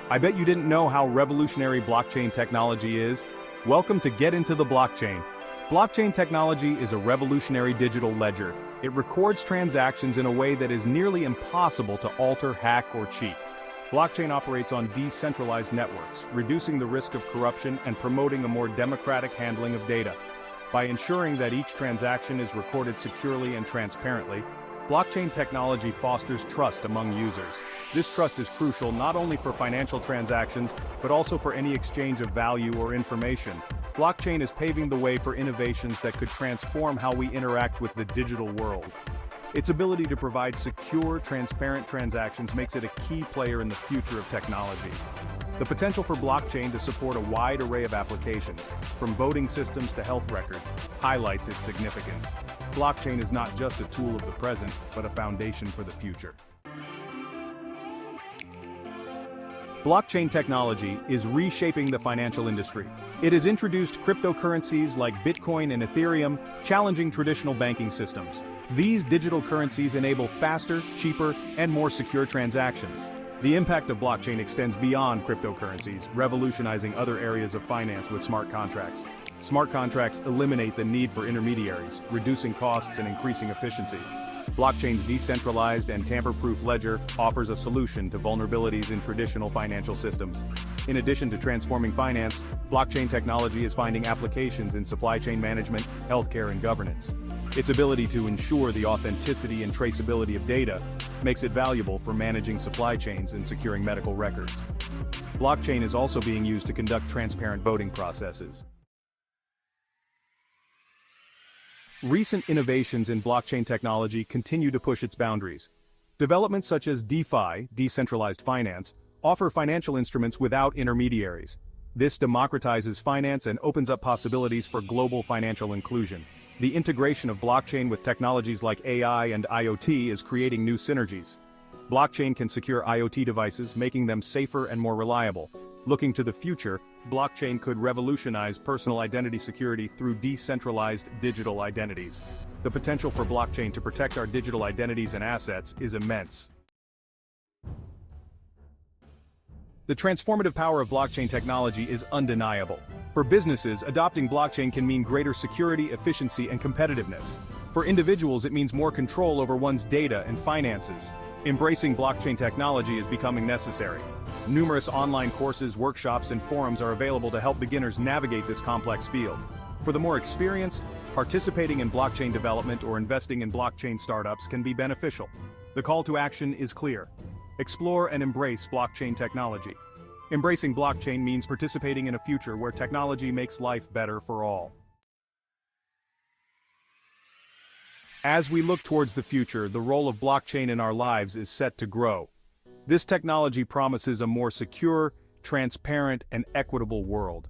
I bet you didn't know how revolutionary blockchain technology is. Welcome to Get Into the Blockchain. Blockchain technology is a revolutionary digital ledger. It records transactions in a way that is nearly impossible to alter, hack, or cheat. Blockchain operates on decentralized networks, reducing the risk of corruption and promoting a more democratic handling of data. By ensuring that each transaction is recorded securely and transparently, blockchain technology fosters trust among users. This trust is crucial not only for financial transactions, but also for any exchange of value or information. Blockchain is paving the way for innovations that could transform how we interact with the digital world. Its ability to provide secure, transparent transactions makes it a key player in the future of technology. The potential for blockchain to support a wide array of applications, from voting systems to health records, highlights its significance. Blockchain is not just a tool of the present, but a foundation for the future. Blockchain technology is reshaping the financial industry. It has introduced cryptocurrencies like Bitcoin and Ethereum, challenging traditional banking systems. These digital currencies enable faster, cheaper, and more secure transactions. The impact of blockchain extends beyond cryptocurrencies, revolutionizing other areas of finance with smart contracts. Smart contracts eliminate the need for intermediaries, reducing costs and increasing efficiency. Blockchain's decentralized and tamper-proof ledger offers a solution to vulnerabilities in traditional financial systems. In addition to transforming finance, blockchain technology is finding applications in supply chain management, healthcare, and governance. Its ability to ensure the authenticity and traceability of data makes it valuable for managing supply chains and securing medical records. Blockchain is also being used to conduct transparent voting processes. Recent innovations in blockchain technology continue to push its boundaries. Developments such as DeFi, decentralized finance, offer financial instruments without intermediaries. This democratizes finance and opens up possibilities for global financial inclusion. The integration of blockchain with technologies like AI and IoT is creating new synergies. Blockchain can secure IoT devices, making them safer and more reliable. Looking to the future, blockchain could revolutionize personal identity security through decentralized digital identities. The potential for blockchain to protect our digital identities and assets is immense. The transformative power of blockchain technology is undeniable. For businesses, adopting blockchain can mean greater security, efficiency, and competitiveness. For individuals, it means more control over one's data and finances. Embracing blockchain technology is becoming necessary. Numerous online courses, workshops, and forums are available to help beginners navigate this complex field. For the more experienced, participating in blockchain development or investing in blockchain startups can be beneficial. The call to action is clear. Explore and embrace blockchain technology. Embracing blockchain means participating in a future where technology makes life better for all. As we look towards the future, the role of blockchain in our lives is set to grow. This technology promises a more secure, transparent, and equitable world.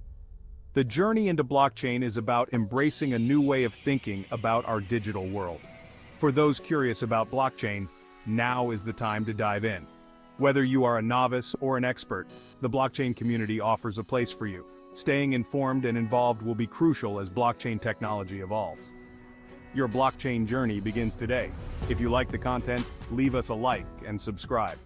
The journey into blockchain is about embracing a new way of thinking about our digital world. For those curious about blockchain, now is the time to dive in. Whether you are a novice or an expert, the blockchain community offers a place for you. Staying informed and involved will be crucial as blockchain technology evolves. Your blockchain journey begins today. If you like the content, leave us a like and subscribe.